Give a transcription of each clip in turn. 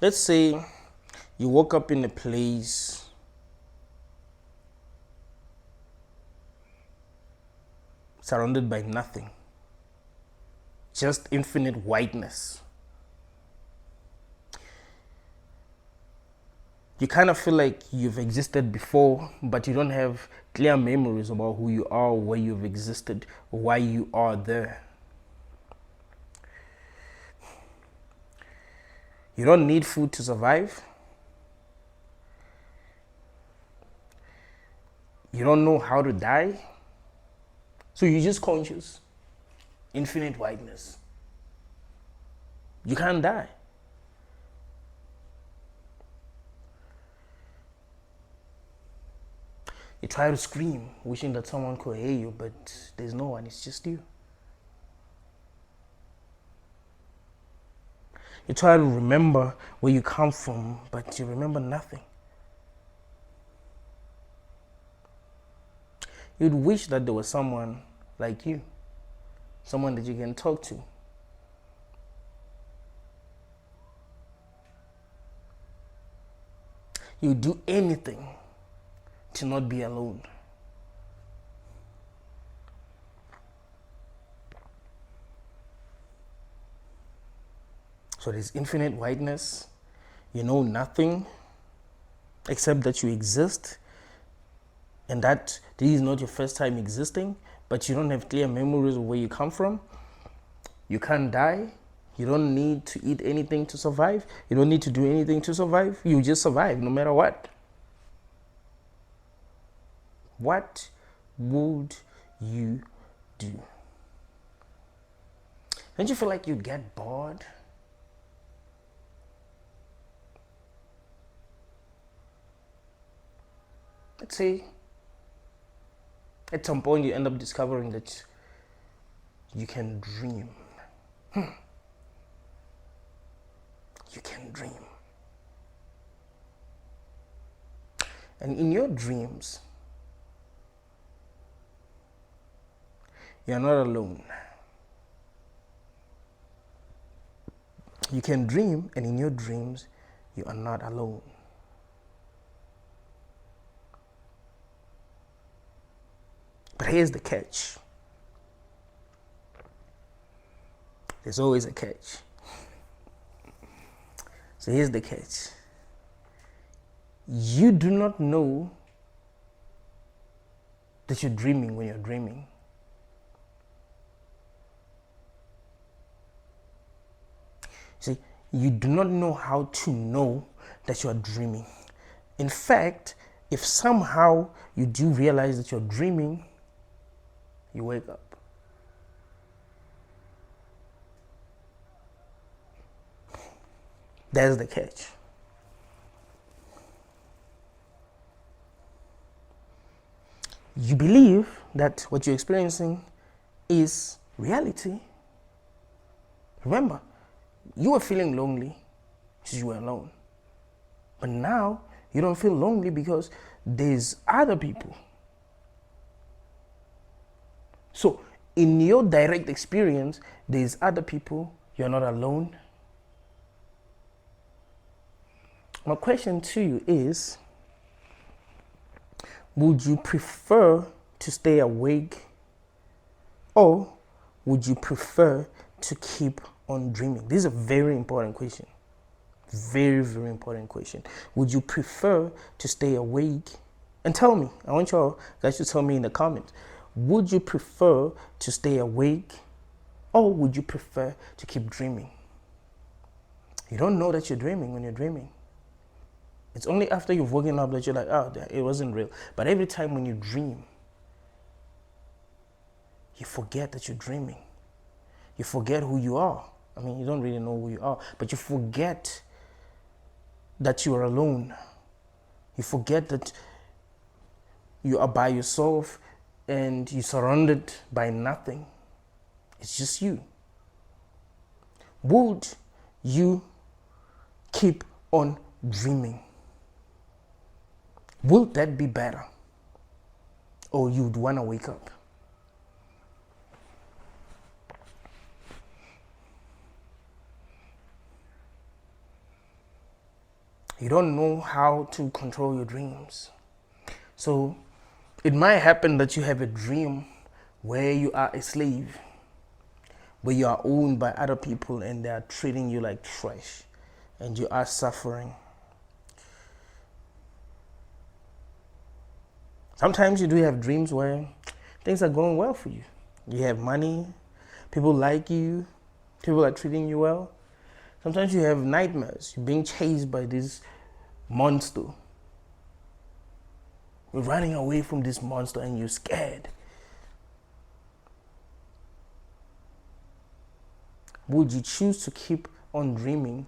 Let's say you woke up in a place surrounded by nothing, just infinite whiteness. You kind of feel like you've existed before, but you don't have clear memories about who you are, where you've existed, why you are there. You don't need food to survive. You don't know how to die. So you're just conscious. Infinite whiteness. You can't die. You try to scream, wishing that someone could hear you, but there's no one, it's just you. You try to remember where you come from, but you remember nothing. You'd wish that there was someone like you, someone that you can talk to. You'd do anything to not be alone. So there's infinite whiteness. You know nothing except that you exist, and that this is not your first time existing, but you don't have clear memories of where you come from. You can't die. You don't need to eat anything to survive. You don't need to do anything to survive. You just survive no matter what. What would you do? Don't you feel like you'd get bored? Let's say at some point you end up discovering that you can dream. You can dream. And in your dreams, you're not alone. You can dream, and in your dreams, you are not alone. But here's the catch. There's always a catch. So here's the catch. You do not know that you're dreaming when you're dreaming. See, you do not know how to know that you are dreaming. In fact, if somehow you do realize that you're dreaming, you wake up. That's the catch. You believe that what you're experiencing is reality. Remember, you were feeling lonely because you were alone. But now you don't feel lonely because there's other people. So in your direct experience, there's other people, you're not alone. My question to you is, would you prefer to stay awake, or would you prefer to keep on dreaming? This is a very important question. Very, very important question. Would you prefer to stay awake? And tell me, I want you guys to tell me in the comments, would you prefer to stay awake, or would you prefer to keep dreaming? You don't know that you're dreaming when you're dreaming. It's only after you've woken up that you're like, oh, it wasn't real. But every time when you dream, you forget that you're dreaming. You forget who you are. I mean, you don't really know who you are, but you forget that you are alone. You forget that you are by yourself and you're surrounded by nothing. It's just you. Would you keep on dreaming? Will that be better? Or you'd want to wake up? You don't know how to control your dreams. So it might happen that you have a dream where you are a slave, where you are owned by other people and they are treating you like trash and you are suffering. Sometimes you do have dreams where things are going well for you. You have money, people like you, people are treating you well. Sometimes you have nightmares. You're being chased by this monster. You're running away from this monster and you're scared. Would you choose to keep on dreaming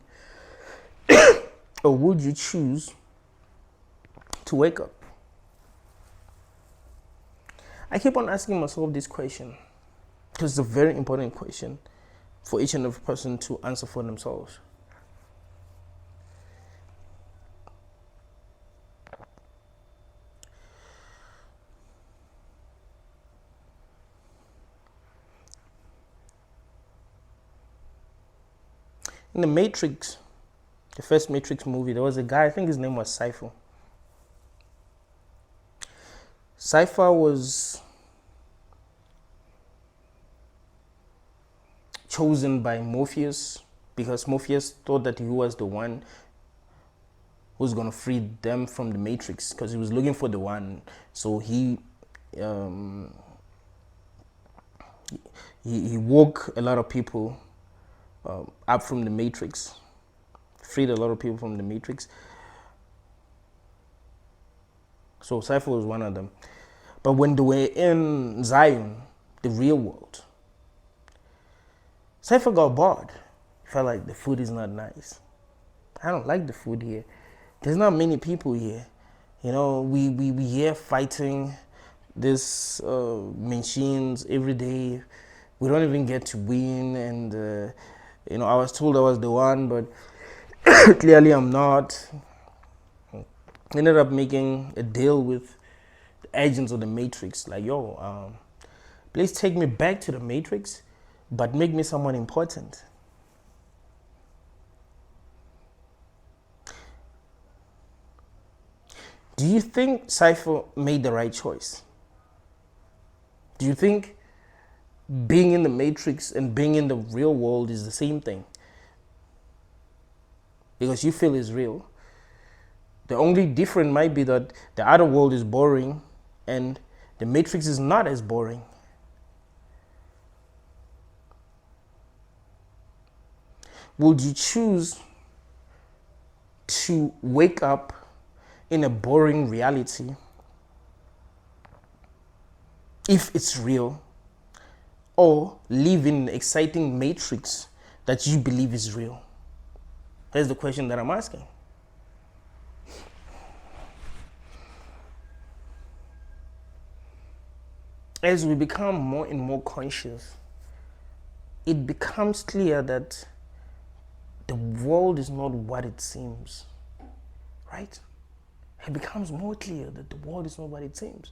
or would you choose to wake up? I keep on asking myself this question because it's a very important question for each and every person to answer for themselves. In the Matrix, the first Matrix movie, there was a guy, I think his name was Cypher. Cypher was chosen by Morpheus because Morpheus thought that he was the one who's going to free them from the Matrix because he was looking for the one. So he woke a lot of people up from the Matrix, freed a lot of people from the Matrix. So Cypher was one of them. But when they were in Zion, the real world, Cypher got bored. He felt like the food is not nice. I don't like the food here. There's not many people here. You know, we here fighting these machines every day. We don't even get to win. And, you know, I was told I was the one, but clearly I'm not. Ended up making a deal with the agents of the Matrix. Like, yo, please take me back to the Matrix, but make me someone important. Do you think Cypher made the right choice? Do you think being in the Matrix and being in the real world is the same thing? Because you feel it's real. The only difference might be that the other world is boring and the Matrix is not as boring. Would you choose to wake up in a boring reality if it's real, or live in an exciting matrix that you believe is real? That's the question that I'm asking. As we become more and more conscious, it becomes clear that the world is not what it seems, right? It becomes more clear that the world is not what it seems.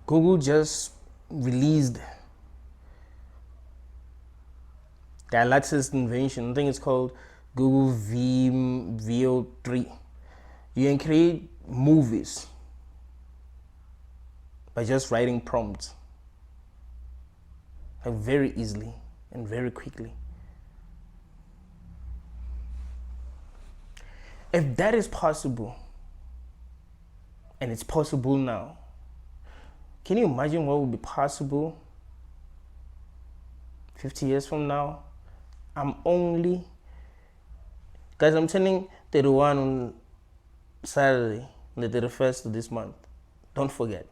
Google just released their latest invention. I think it's called Google VO3. You can create movies by just writing prompts, like very easily and very quickly. If that is possible, and it's possible now, can you imagine what would be possible 50 years from now? I'm turning 31 on Saturday, the 31st of this month. Don't forget.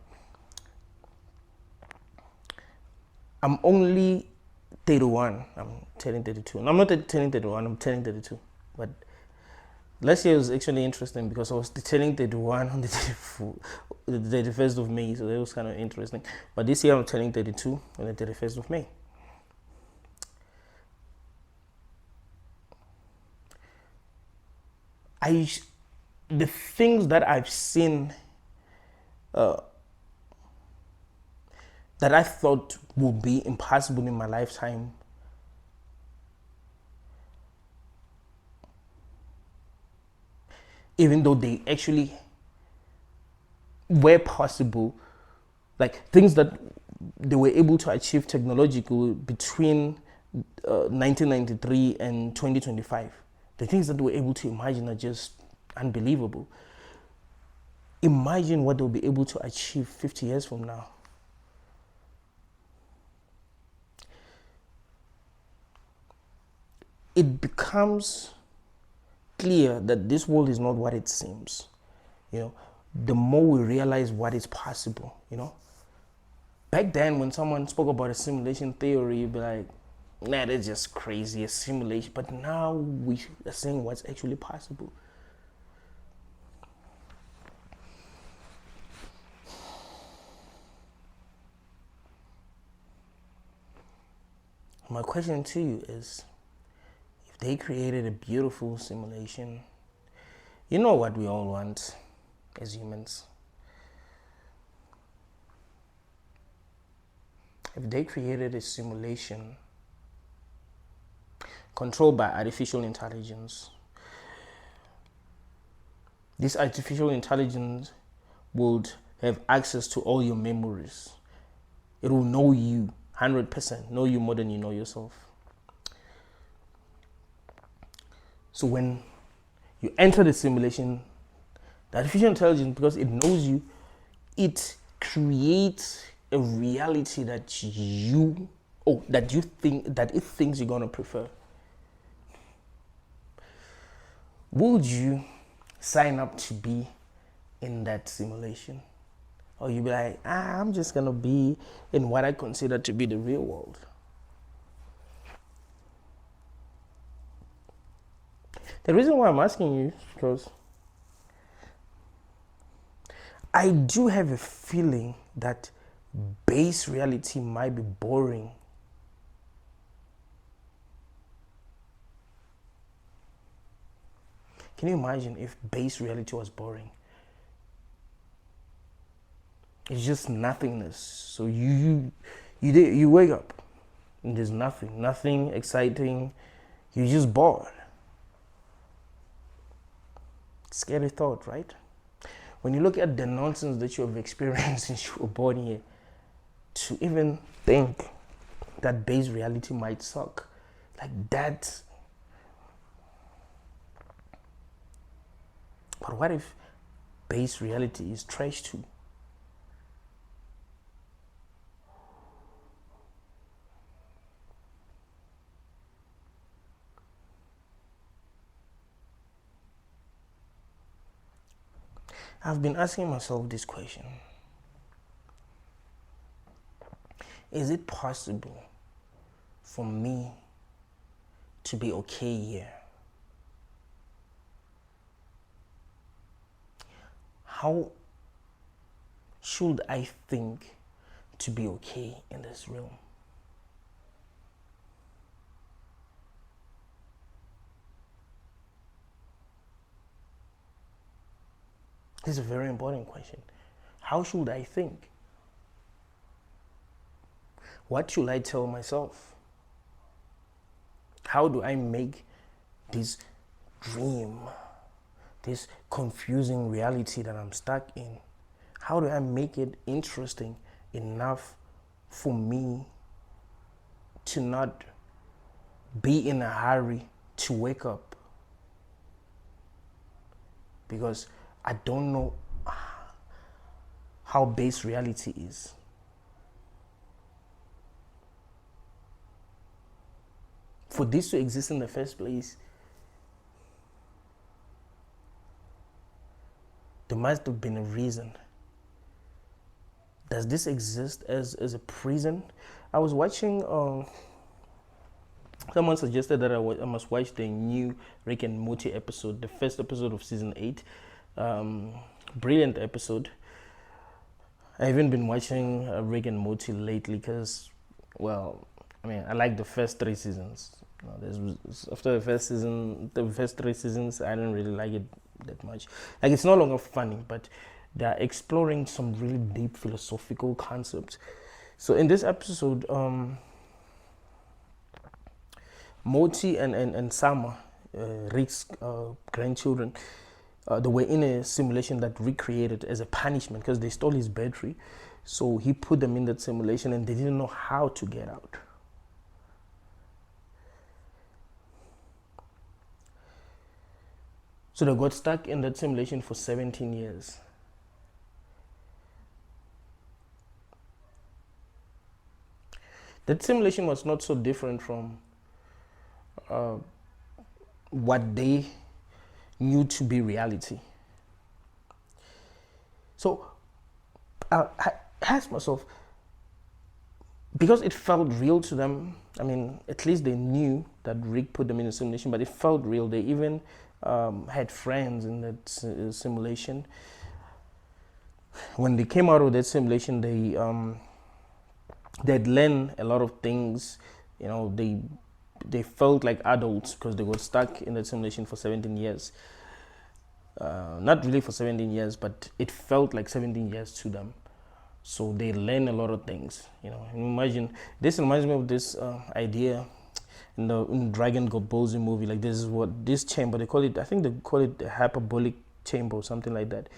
I'm only 31. I'm turning 32. No, I'm not turning 31, I'm turning 32. But last year was actually interesting because I was turning 31 on the 31st of May, so that was kind of interesting. But this year I'm turning 32 on the 31st of May. the things that I've seen that I thought would be impossible in my lifetime even though they actually were possible, like things that they were able to achieve technologically between 1993 and 2025. The things that they were able to imagine are just unbelievable. Imagine what they'll be able to achieve 50 years from now. It becomes clear that this world is not what it seems. You know, the more we realize what is possible, you know. Back then, when someone spoke about a simulation theory, you'd be like, nah, that's just crazy, a simulation. But now we are seeing what's actually possible. My question to you is, if they created a beautiful simulation, you know what we all want as humans. If they created a simulation controlled by artificial intelligence, this artificial intelligence would have access to all your memories. It will know you 100%, know you more than you know yourself. So when you enter the simulation, the artificial intelligence, because it knows you, it creates a reality that it thinks you're gonna prefer. Would you sign up to be in that simulation? Or you be like, I'm just gonna be in what I consider to be the real world? The reason why I'm asking you is because I do have a feeling that base reality might be boring. Can you imagine if base reality was boring? It's just nothingness. So you wake up and there's nothing exciting. You're just bored. Scary thought, right? When you look at the nonsense that you have experienced since you were born here, to even think that base reality might suck, like that. But what if base reality is trash too? I've been asking myself this question. Is it possible for me to be okay here? How should I think to be okay in this realm? This is a very important question. How should I think? What should I tell myself? How do I make this dream, this confusing reality that I'm stuck in, how do I make it interesting enough for me to not be in a hurry to wake up? Because I don't know how base reality is. For this to exist in the first place, there must have been a reason. Does this exist as a prison? I was watching, someone suggested that I must watch the new Rick and Morty episode, the first episode of season 8. Brilliant episode. I haven't been watching Rick and Morty lately because, well, I like the first 3 seasons. After the first 3 seasons, I didn't really like it that much. Like it's no longer funny, but they're exploring some really deep philosophical concepts. So in this episode, Morty and Summer, Rick's grandchildren, they were in a simulation that Rick created as a punishment because they stole his battery. So he put them in that simulation and they didn't know how to get out. So they got stuck in that simulation for 17 years. That simulation was not so different from what they knew to be reality. So I asked myself, because it felt real to them. I mean, at least they knew that Rick put them in a simulation, but it felt real. They even had friends in that simulation. When they came out of that simulation, they'd learned a lot of things. You know, they felt like adults because they got stuck in that simulation for 17 years. Not really for 17 years, but it felt like 17 years to them. So they learn a lot of things, you know. And imagine, this reminds me of this idea in the Dragon Ball movie. Like this chamber, they call it, I think they call it the hyperbolic chamber or something like that,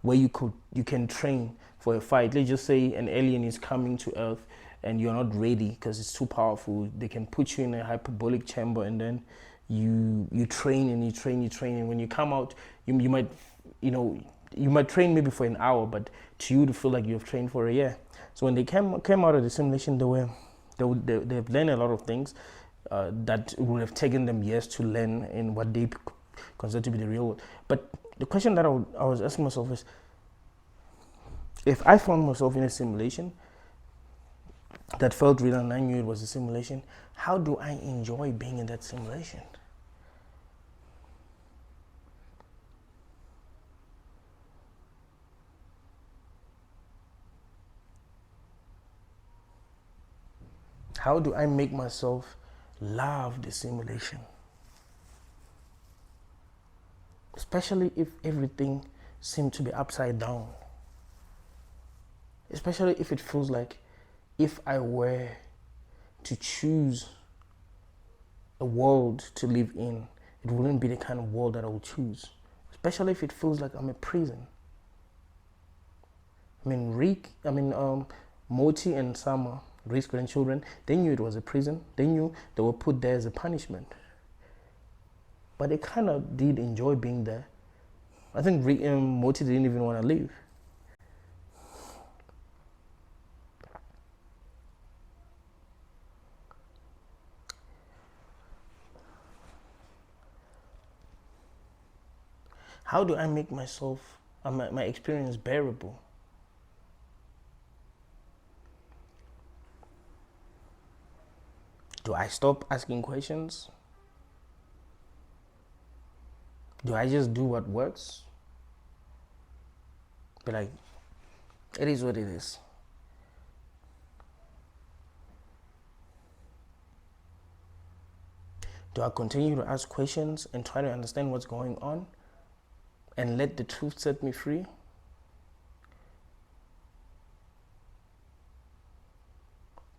where you can train for a fight. Let's just say an alien is coming to Earth and you're not ready because it's too powerful. They can put you in a hyperbolic chamber and then you train and you train, and when you come out, you might, you know, you might train maybe for an hour, but to you to feel like you've trained for a year. So when they came out of the simulation, they've learned a lot of things that would have taken them years to learn in what they consider to be the real world. But the question that I was asking myself is, if I found myself in a simulation that felt real and I knew it was a simulation, how do I enjoy being in that simulation? How do I make myself love the simulation? Especially if everything seemed to be upside down. Especially if it feels like if I were to choose a world to live in, it wouldn't be the kind of world that I would choose. Especially if it feels like I'm a prison. I mean, Morty and Summer, Rick's grandchildren, they knew it was a prison. They knew they were put there as a punishment. But they kind of did enjoy being there. I think Morty didn't even want to leave. How do I make myself, my experience bearable? Do I stop asking questions? Do I just do what works? Be like, it is what it is. Do I continue to ask questions and try to understand what's going on and let the truth set me free?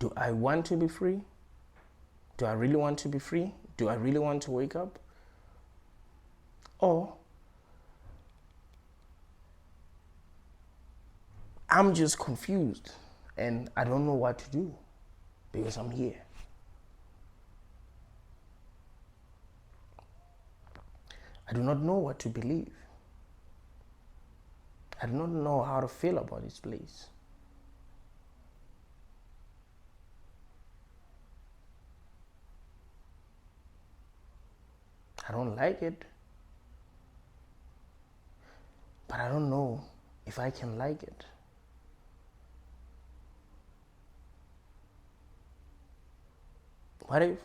Do I want to be free? Do I really want to be free? Do I really want to wake up? Or I'm just confused and I don't know what to do because I'm here. I do not know what to believe. I do not know how to feel about this place. I don't like it, but I don't know if I can like it. What if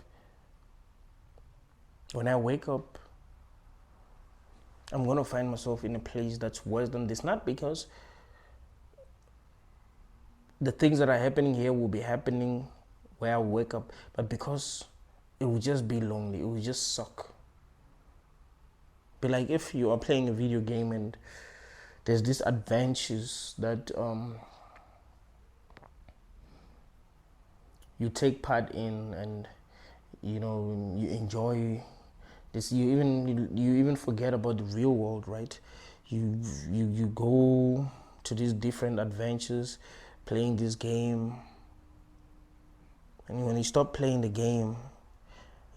when I wake up, I'm going to find myself in a place that's worse than this? Not because the things that are happening here will be happening where I wake up, but because it will just be lonely. It will just suck. But like if you are playing a video game and there's these adventures that you take part in, and you know you enjoy this, you even forget about the real world, right? You go to these different adventures playing this game, and when you stop playing the game,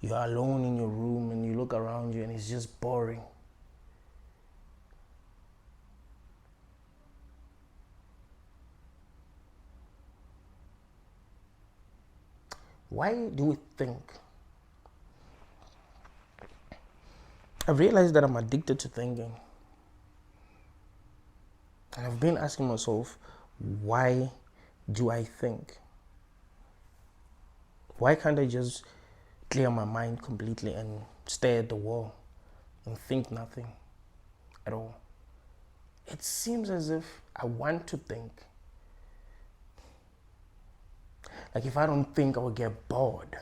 you are alone in your room and you look around you and it's just boring. Why do we think? I've realized that I'm addicted to thinking. And I've been asking myself, why do I think? Why can't I just clear my mind completely and stare at the wall and think nothing at all? It seems as if I want to think. Like if I don't think, I will get bored.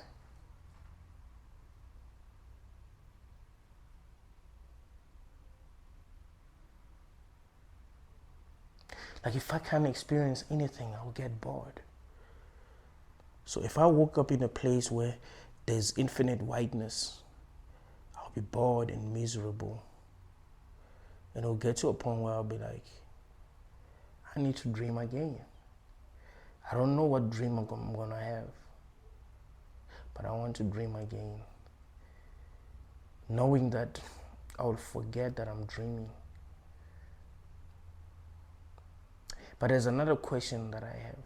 Like if I can't experience anything, I will get bored. So if I woke up in a place where there's infinite whiteness, I'll be bored and miserable. And it'll get to a point where I'll be like, I need to dream again. I don't know what dream I'm gonna have, but I want to dream again. Knowing that I will forget that I'm dreaming. But there's another question that I have.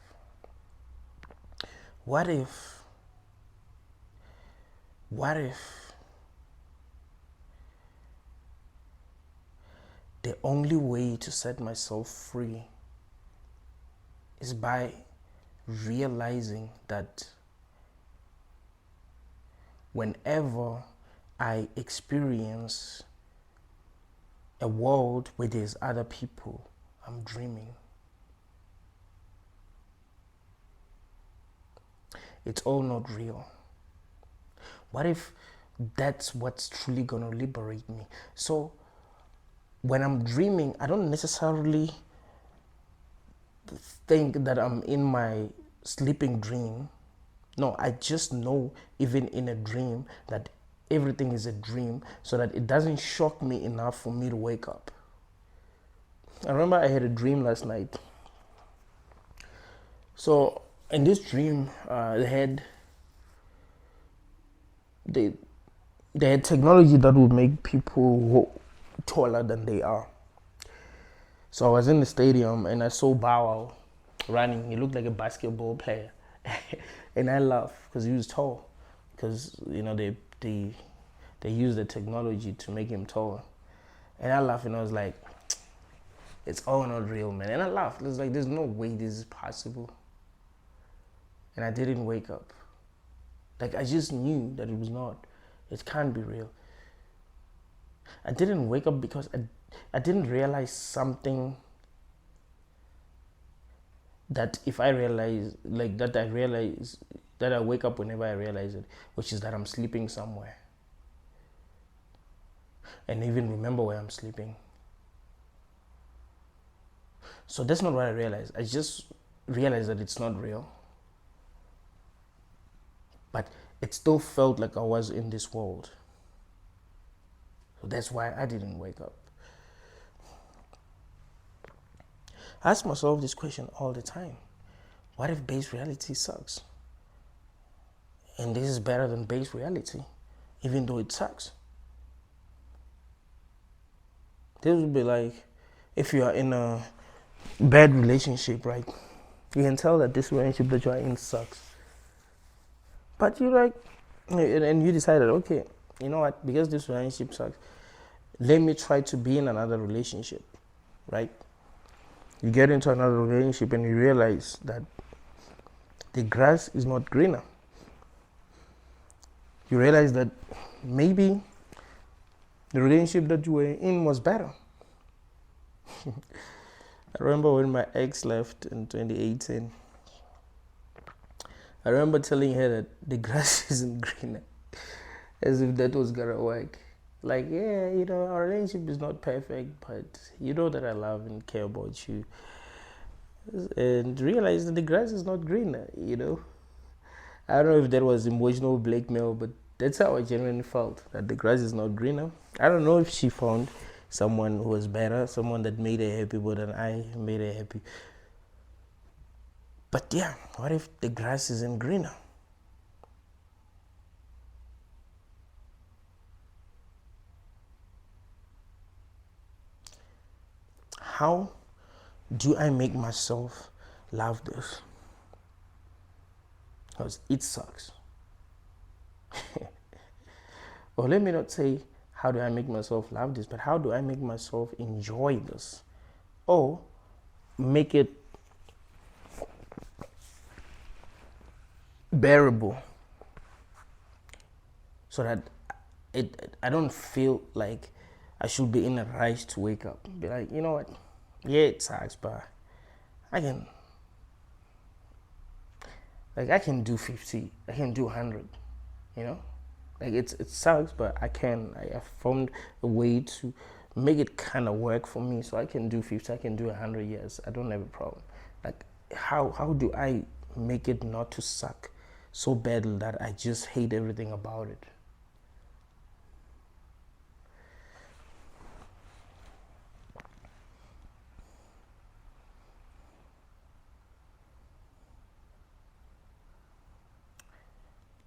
What if the only way to set myself free is by realizing that whenever I experience a world where there's other people, I'm dreaming. It's all not real. What if that's what's truly gonna liberate me? So when I'm dreaming, I don't necessarily think that I'm in my sleeping dream. No, I just know, even in a dream, that everything is a dream, so that it doesn't shock me enough for me to wake up. I remember I had a dream last night. So in this dream, they had technology that would make people taller than they are. So I was in the stadium and I saw Bow Wow running. He looked like a basketball player. And I laughed because he was tall. Because, you know, they used the technology to make him taller. And I laughed and I was like, it's all not real, man. And I laughed. It was like, there's no way this is possible. And I didn't wake up. Like, I just knew that it was not. It can't be real. I didn't wake up because I didn't realize something that if I realize, like that I realize, that I wake up whenever I realize it, which is that I'm sleeping somewhere. And even remember where I'm sleeping. So that's not what I realized. I just realized that it's not real. But it still felt like I was in this world. So that's why I didn't wake up. I ask myself this question all the time. What if base reality sucks? And this is better than base reality, even though it sucks. This would be like if you are in a bad relationship, right? You can tell that this relationship that you are in sucks. But you like, and you decided, okay, you know what, because this relationship sucks, let me try to be in another relationship, right? You get into another relationship and you realize that the grass is not greener. You realize that maybe the relationship that you were in was better. I remember when my ex left in 2018. I remember telling her that the grass isn't greener, as if that was gonna work. Like, yeah, our relationship is not perfect, but you know that I love and care about you. And realize that the grass is not greener. I don't know if that was emotional blackmail, but that's how I genuinely felt, that the grass is not greener. I don't know if she found someone who was better, someone that made her happy more than I made her happy. But yeah, what if the grass isn't greener? How do I make myself love this? Because it sucks. Or let me not say, how do I make myself love this, but how do I make myself enjoy this? Or make it bearable so that I don't feel like I should be in a rush to wake up. Be like, you know what? Yeah, it sucks, but I can do 50, I can do 100, Like it sucks, but I have found a way to make it kind of work for me, so I can do 50, I can do 100 years. I don't have a problem. Like how do I make it not to suck so badly that I just hate everything about it?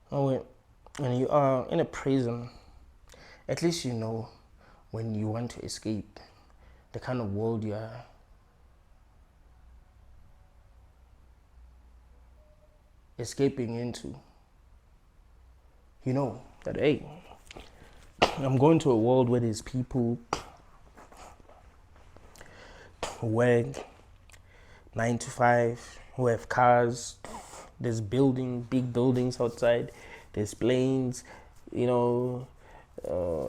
Oh, when you are in a prison, at least you know when you want to escape the kind of world you are escaping into. You know that, hey, I'm going to a world where there's people who work 9 to 5, who have cars, there's big buildings outside, there's planes,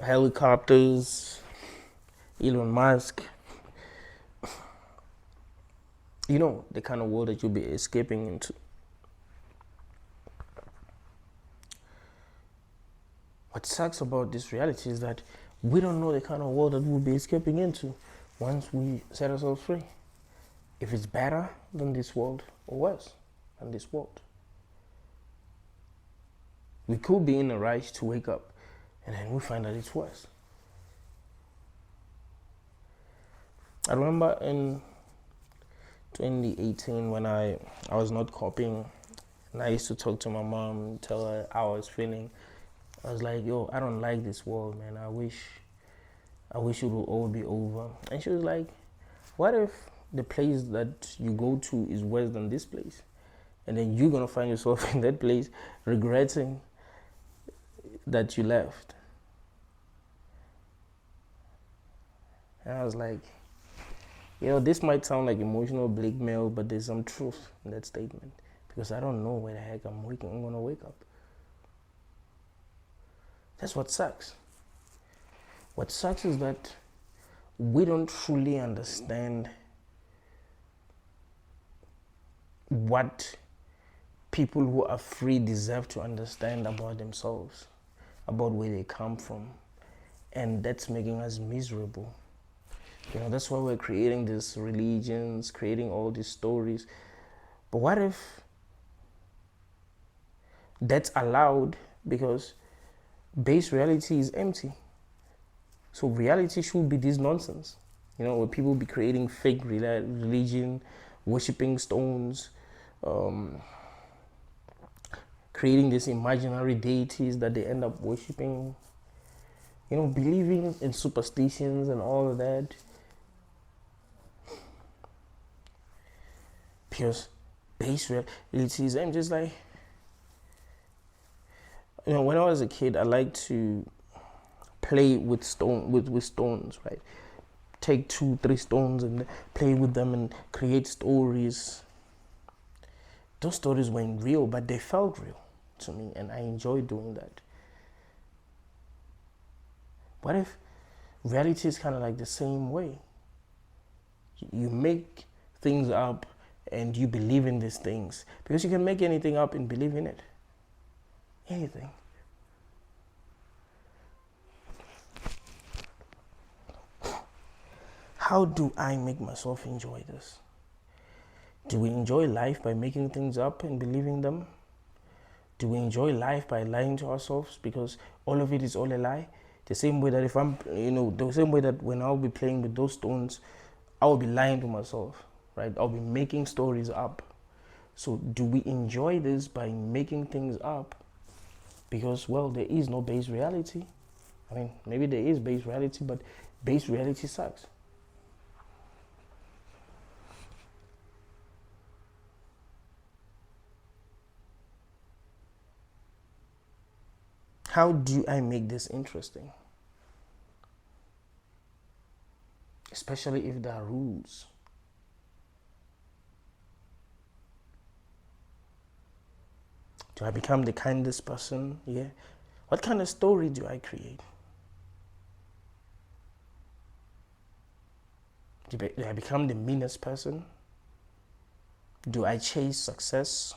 helicopters, Elon Musk. The kind of world that you'll be escaping into. What sucks about this reality is that we don't know the kind of world that we'll be escaping into once we set ourselves free. If it's better than this world or worse than this world. We could be in a rush to wake up and then we find that it's worse. I remember in 2018 when I was not coping, and I used to talk to my mom, tell her how I was feeling. I was like, yo, I don't like this world, man. I wish it would all be over. And she was like, what if the place that you go to is worse than this place? And then you're going to find yourself in that place regretting that you left. And I was like, this might sound like emotional blackmail, but there's some truth in that statement. Because I don't know where the heck I'm going to wake up. That's what sucks. What sucks is that we don't truly understand what people who are free deserve to understand about themselves, about where they come from. And that's making us miserable. That's why we're creating these religions, creating all these stories. But what if that's allowed because base reality is empty? So reality should be this nonsense, where people be creating fake religion, worshipping stones, creating these imaginary deities that they end up worshipping, believing in superstitions and all of that. Because base reality is empty. Just like, when I was a kid, I liked to play with stones, right? Take 2-3 stones and play with them and create stories. Those stories weren't real, but they felt real to me, and I enjoyed doing that. What if reality is kind of like the same way? You make things up and you believe in these things, because you can make anything up and believe in it. Anything. how do I make myself enjoy this? Do we enjoy life by making things up and believing them? Do we enjoy life by lying to ourselves because all of it is all a lie? The same way that if I'm, the same way that when I'll be playing with those stones, I will be lying to myself, right? I'll be making stories up. So do we enjoy this by making things up? Because, well, there is no base reality. I mean, maybe there is base reality, but base reality sucks. How do I make this interesting? Especially if there are rules. Do I become the kindest person? Yeah. What kind of story do I create? Do I become the meanest person? Do I chase success?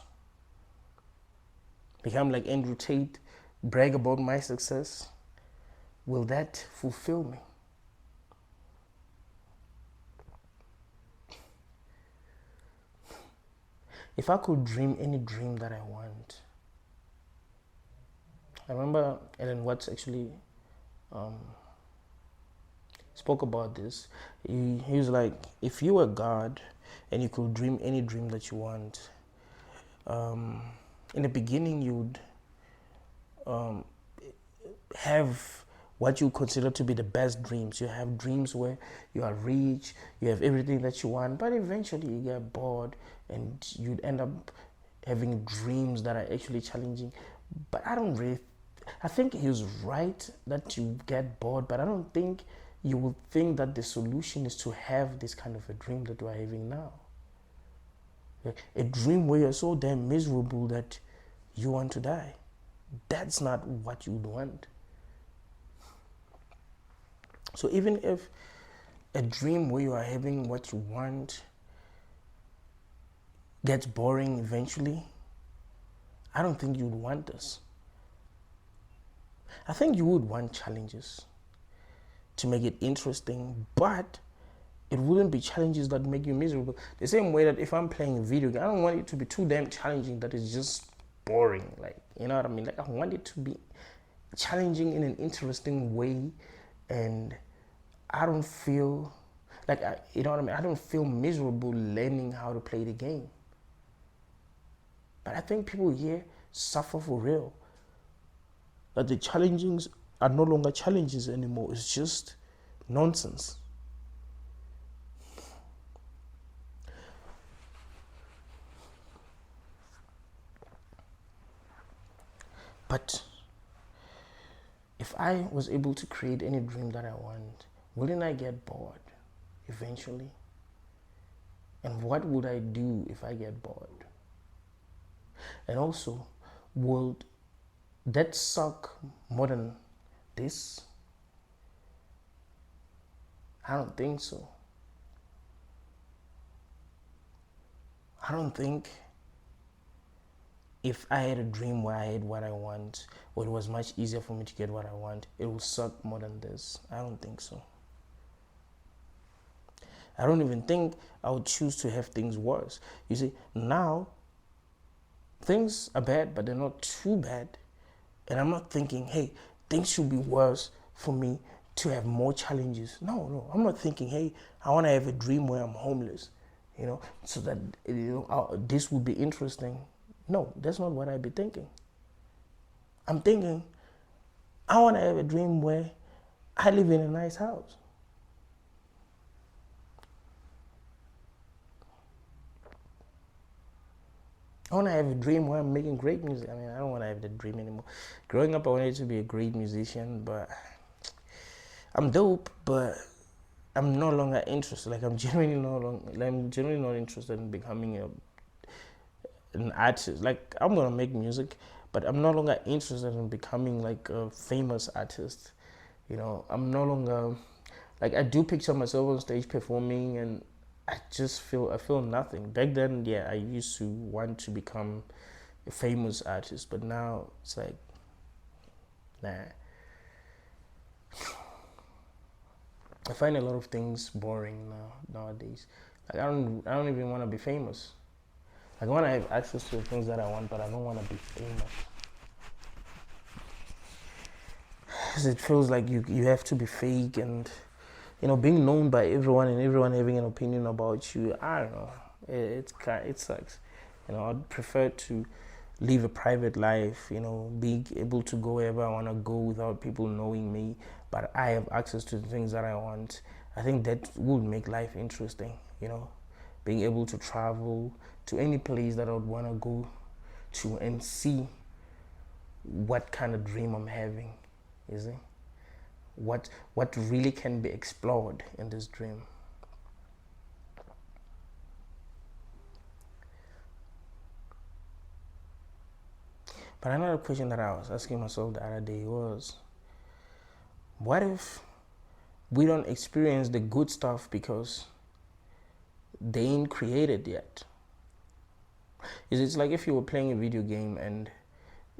Become like Andrew Tate, brag about my success? Will that fulfill me? If I could dream any dream that I want, I remember Ellen Watts actually spoke about this. He was like, if you were God and you could dream any dream that you want, in the beginning you'd have what you consider to be the best dreams. You have dreams where you are rich, you have everything that you want, but eventually you get bored and you'd end up having dreams that are actually challenging. But I think he was right that you get bored, but I don't think you would think that the solution is to have this kind of a dream that we're having now. A dream where you're so damn miserable that you want to die. That's not what you'd want. So even if a dream where you are having what you want gets boring eventually, I don't think you'd want this. I think you would want challenges to make it interesting, but it wouldn't be challenges that make you miserable. The same way that if I'm playing a video game, I don't want it to be too damn challenging that it's just boring. Like, you know what I mean? Like, I want it to be challenging in an interesting way, and I don't feel like, you know what I mean? I don't feel miserable learning how to play the game. But I think people here suffer for real. That the challenges are no longer challenges anymore. It's just nonsense. But if I was able to create any dream that I want, wouldn't I get bored eventually? And what would I do if I get bored? And also, would that suck more than this? I don't think so. I don't think if I had a dream where I had what I want, or it was much easier for me to get what I want, it would suck more than this. I don't think so. I don't even think I would choose to have things worse. You see, now things are bad, but they're not too bad. And I'm not thinking, hey, things should be worse for me to have more challenges. No, I'm not thinking, hey, I want to have a dream where I'm homeless, so that this would be interesting. No, that's not what I'd be thinking. I'm thinking, I want to have a dream where I live in a nice house. I want to have a dream where I'm making great music. I mean, I don't want to have that dream anymore. Growing up, I wanted to be a great musician, but I'm dope, but I'm no longer interested. Like, I'm genuinely not interested in becoming an artist. Like, I'm gonna make music, but I'm no longer interested in becoming like a famous artist. I'm no longer like, I do picture myself on stage performing, and I feel nothing. Back then, yeah, I used to want to become a famous artist, but now it's like, nah. I find a lot of things boring nowadays. Like I don't even want to be famous. Like I want to have access to the things that I want, but I don't want to be famous. Because it feels like you have to be fake, and being known by everyone and everyone having an opinion about you. I don't know. It sucks. I'd prefer to live a private life. Being able to go wherever I want to go without people knowing me, but I have access to the things that I want. I think that would make life interesting. Being able to travel to any place that I would want to go to and see what kind of dream I'm having. Is it? What really can be explored in this dream. But another question that I was asking myself the other day was, what if we don't experience the good stuff because they ain't created yet? It's like if you were playing a video game and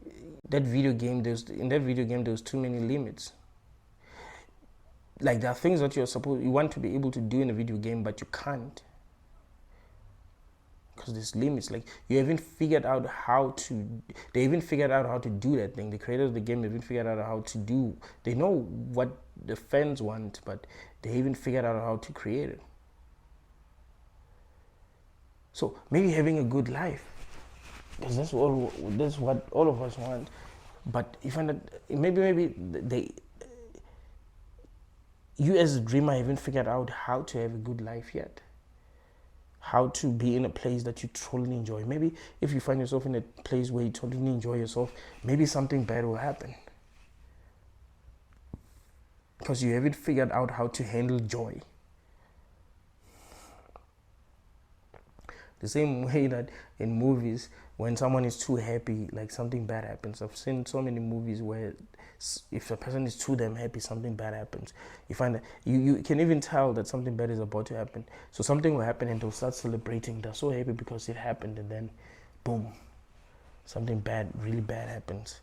in that video game there was too many limits. Like there are things that you want to be able to do in a video game, but you can't because there's limits. Like they haven't figured out how to do that thing. The creators of the game haven't figured out how to do. They know what the fans want, but they haven't figured out how to create it. So maybe having a good life, because that's what all of us want. But if maybe you as a dreamer haven't figured out how to have a good life yet. How to be in a place that you totally enjoy. Maybe if you find yourself in a place where you totally enjoy yourself, maybe something bad will happen. Because you haven't figured out how to handle joy. The same way that in movies, when someone is too happy, like something bad happens. I've seen so many movies where if a person is too damn happy, something bad happens. You find that you can even tell that something bad is about to happen. So something will happen and they'll start celebrating. They're so happy because it happened, and then boom, something bad, really bad happens.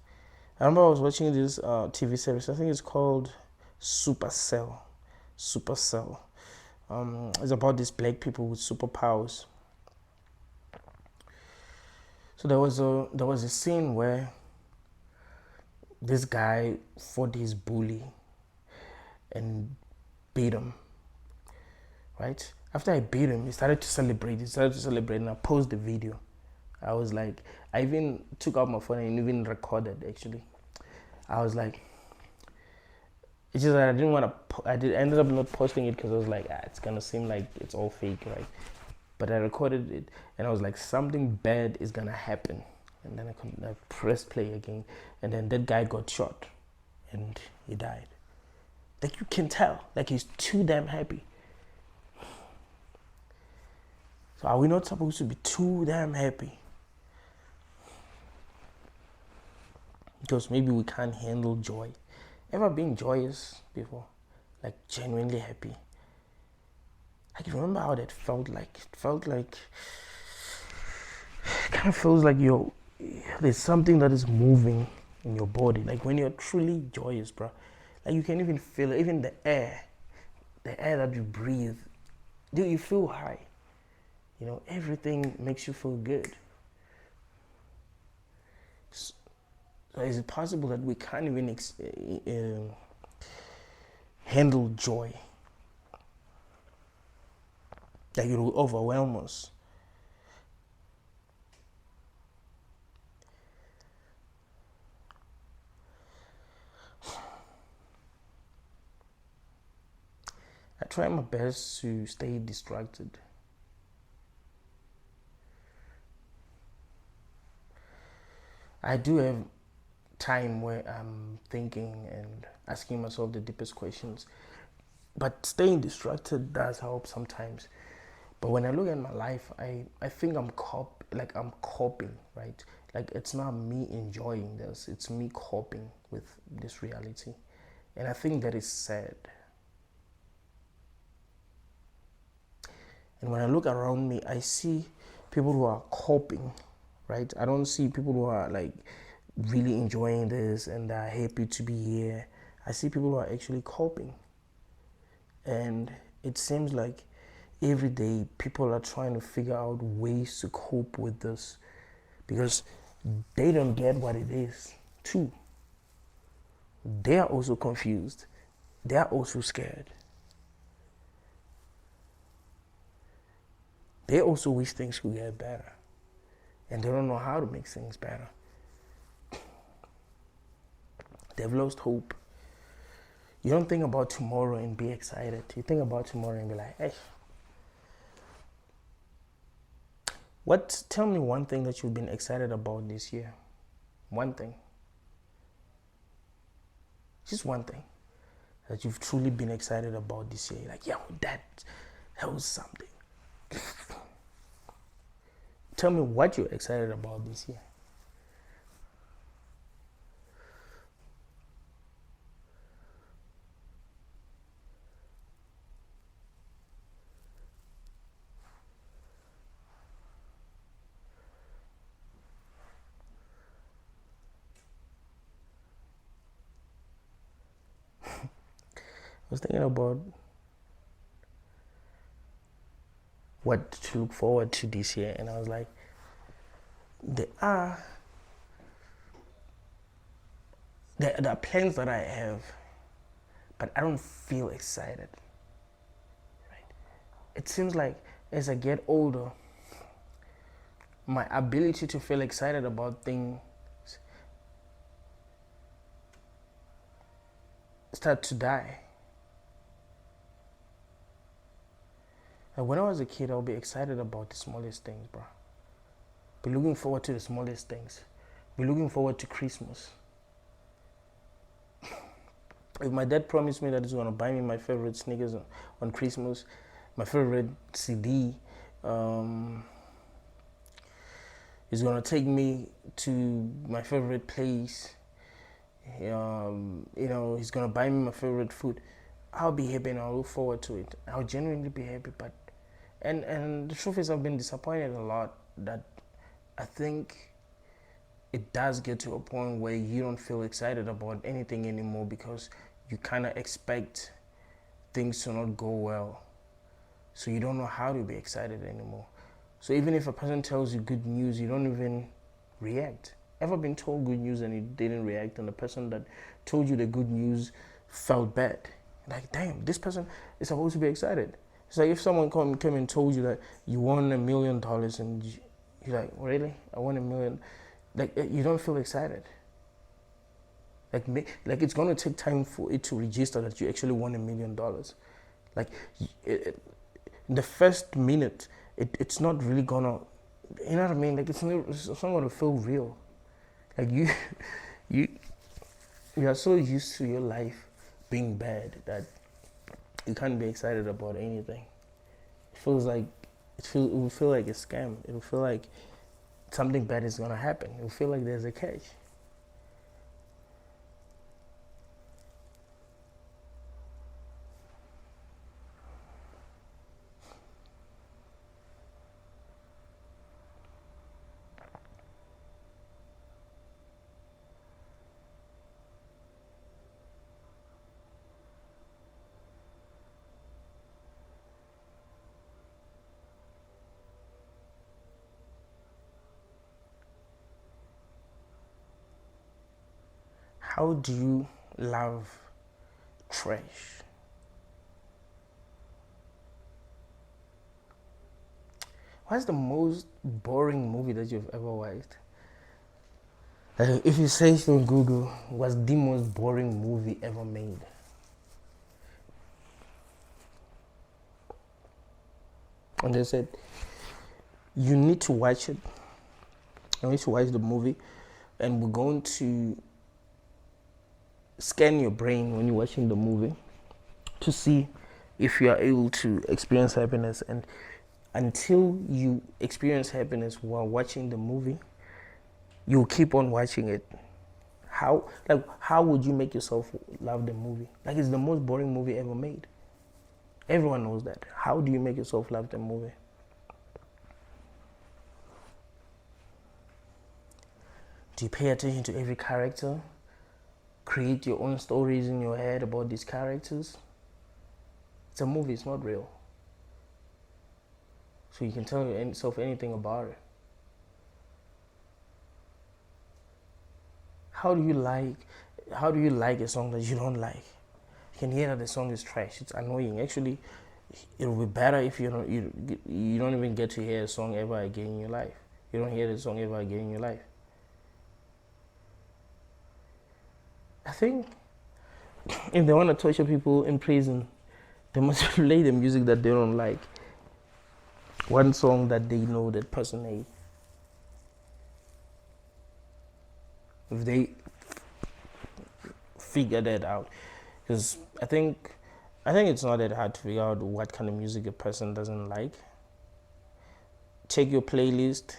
I remember I was watching this TV series. I think it's called Supercell. Supercell. It's about these black people with superpowers. So there was a scene where this guy fought his bully and beat him. Right? After I beat him, he started to celebrate. And I posted the video. I was like, I even took out my phone and even recorded actually. I was like, it's just that I didn't want to. I ended up not posting it because I was like, it's gonna seem like it's all fake, right? But I recorded it and I was like, something bad is gonna happen. And then I pressed play again, and then that guy got shot and he died. Like you can tell, like he's too damn happy. So are we not supposed to be too damn happy? Because maybe we can't handle joy. Ever been joyous before? Like genuinely happy? I can remember how that felt like. It kind of feels like there's something that is moving in your body. Like when you're truly joyous, bro. Like you can even feel it, even the air that you breathe. Dude, you feel high. Everything makes you feel good. So is it possible that we can't even handle joy? That it will overwhelm us. I try my best to stay distracted. I do have time where I'm thinking and asking myself the deepest questions. But staying distracted does help sometimes. But when I look at my life, I think I'm coping, right? Like it's not me enjoying this, it's me coping with this reality. And I think that is sad. And when I look around me, I see people who are coping, right? I don't see people who are like really enjoying this and are happy to be here. I see people who are actually coping. And it seems like every day people are trying to figure out ways to cope with this because they don't get what it is too. They are also confused. They are also scared. They also wish things could get better. And they don't know how to make things better. They've lost hope. You don't think about tomorrow and be excited. You think about tomorrow and be like, hey, tell me one thing that you've been excited about this year. One thing. Just one thing that you've truly been excited about this year. You're like, yeah, that was something. Tell me what you're excited about this year. I was thinking about what to look forward to this year, and I was like, there are plans that I have, but I don't feel excited. Right? It seems like as I get older, my ability to feel excited about things start to die. Like when I was a kid, I'll be excited about the smallest things, bro. Be looking forward to the smallest things. Be looking forward to Christmas. If my dad promised me that he's gonna buy me my favorite sneakers on Christmas, my favorite CD, he's gonna take me to my favorite place. He's gonna buy me my favorite food. I'll be happy and I'll look forward to it. I'll genuinely be happy, but and the truth is I've been disappointed a lot that I think it does get to a point where you don't feel excited about anything anymore because you kind of expect things to not go well. So you don't know how to be excited anymore. So even if a person tells you good news, you don't even react. Ever been told good news and you didn't react, and the person that told you the good news felt bad? Like, damn, this person is supposed to be excited. It's like if someone came and told you that you won $1 million and you're like, really? I won $1 million? Like, you don't feel excited. Like it's gonna take time for it to register that you actually won $1 million. Like, in the first minute, it's not really gonna, you know what I mean? Like it's not gonna feel real. Like you are so used to your life being bad that you can't be excited about anything. It will feel like a scam. It will feel like something bad is gonna happen. It will feel like there's a catch. How do you love trash? What's the most boring movie that you've ever watched? If you search on Google, what's the most boring movie ever made? And they said, you need to watch it. You need to watch the movie, and we're going to scan your brain when you're watching the movie to see if you are able to experience happiness. And until you experience happiness while watching the movie, you'll keep on watching it. How would you make yourself love the movie? Like, it's the most boring movie ever made. Everyone knows that. How do you make yourself love the movie? Do you pay attention to every character? Create your own stories in your head about these characters? It's a movie, it's not real. So you can tell yourself anything about it. How do you like a song that you don't like? You can hear that the song is trash. It's annoying. Actually, it'll be better if you don't even get to hear a song ever again in your life. You don't hear the song ever again in your life. I think if they want to torture people in prison, they must play the music that they don't like. One song that they know that person hates. If they figure that out, because I think it's not that hard to figure out what kind of music a person doesn't like. Check your playlist.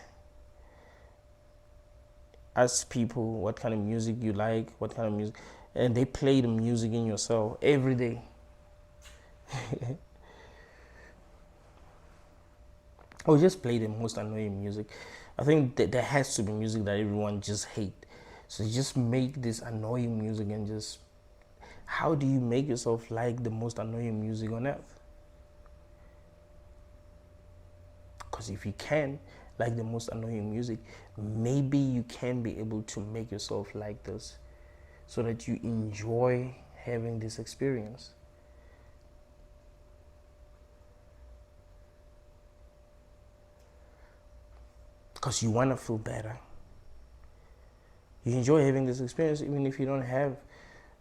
Ask people what kind of music you like, what kind of music, and they play the music in yourself every day. Or just play the most annoying music. I think that there has to be music that everyone just hates. So you just make this annoying music and just, how do you make yourself like the most annoying music on earth? Because if you can like the most annoying music, maybe you can be able to make yourself like this so that you enjoy having this experience. Because you want to feel better. You enjoy having this experience even if you don't have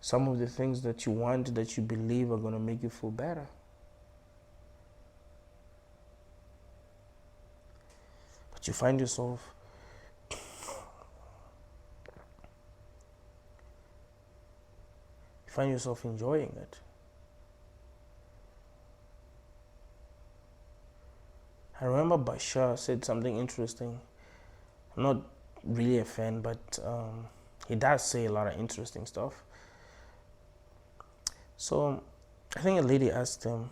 some of the things that you want, that you believe are going to make you feel better. But you find yourself enjoying it. I remember Bashar said something interesting. I'm not really a fan, but he does say a lot of interesting stuff. So I think a lady asked him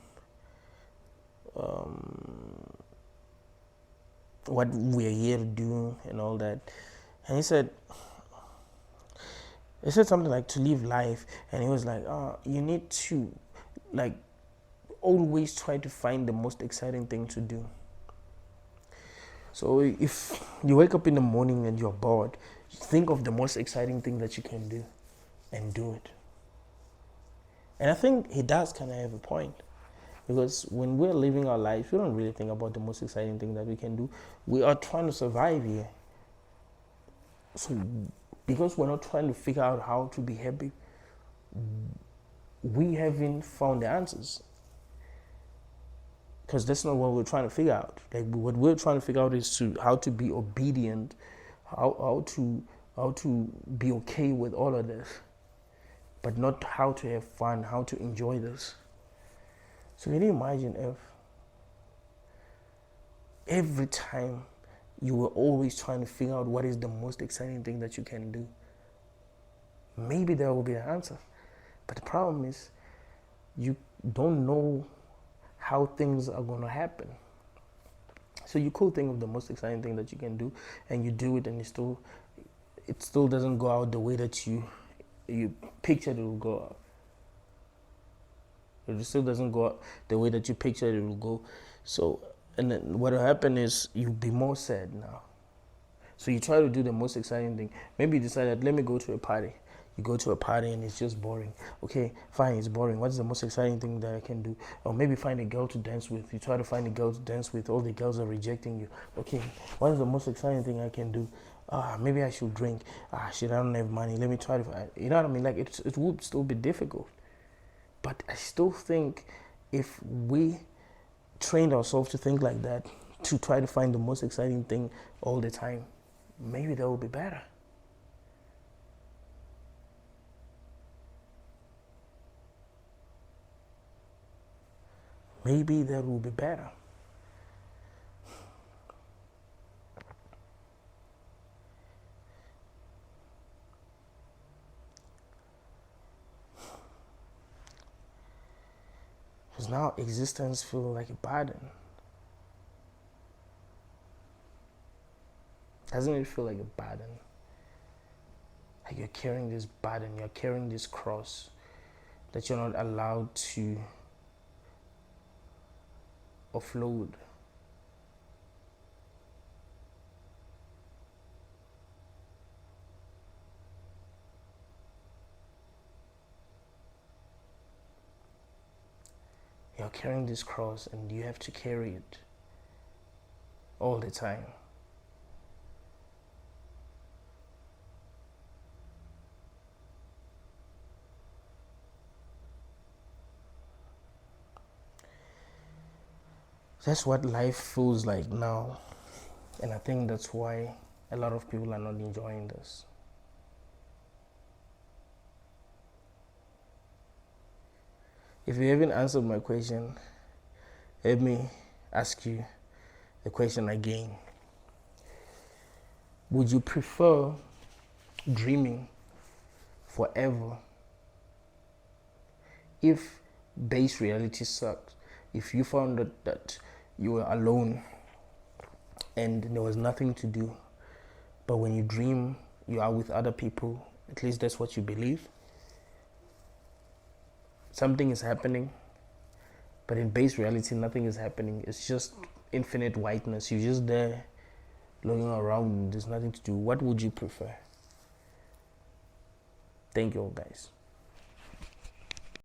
what we're here to do and all that, and he said something like to live life, and he was like, you need to like always try to find the most exciting thing to do. So if you wake up in the morning and you're bored, think of the most exciting thing that you can do and do it. And I think he does kind of have a point, because when we're living our lives, we don't really think about the most exciting thing that we can do. We are trying to survive here. So because we're not trying to figure out how to be happy, we haven't found the answers. Because that's not what we're trying to figure out. Like, what we're trying to figure out is how to be obedient, how to be okay with all of this, but not how to have fun, how to enjoy this. So can you imagine if every time you were always trying to figure out what is the most exciting thing that you can do? Maybe that will be the answer. But the problem is you don't know how things are going to happen. So you could think of the most exciting thing that you can do, and you do it, and it still doesn't go out the way that you pictured it will go out. It still doesn't go out the way that you pictured it will go. So, and then what will happen is you'll be more sad now. So you try to do the most exciting thing. Maybe you decide that, let me go to a party. You go to a party and it's just boring. Okay, fine, it's boring. What's the most exciting thing that I can do? Or maybe find a girl to dance with. You try to find a girl to dance with. All the girls are rejecting you. Okay, what is the most exciting thing I can do? Maybe I should drink. Shit, I don't have money. Let me try to find. You know what I mean? Like, it would still be difficult. But I still think if we trained ourselves to think like that, to try to find the most exciting thing all the time, maybe that will be better. Maybe that will be better. Because now existence feels like a burden. Doesn't it feel like a burden? Like you're carrying this burden, you're carrying this cross that you're not allowed to or flawed? You're carrying this cross and you have to carry it all the time. That's what life feels like now. And I think that's why a lot of people are not enjoying this. If you haven't answered my question, let me ask you the question again. Would you prefer dreaming forever if base reality sucked? If you found out that you were alone and there was nothing to do, but when you dream, you are with other people, at least that's what you believe. Something is happening, but in base reality, nothing is happening. It's just infinite whiteness. You're just there looking around, there's nothing to do. What would you prefer? Thank you all, guys.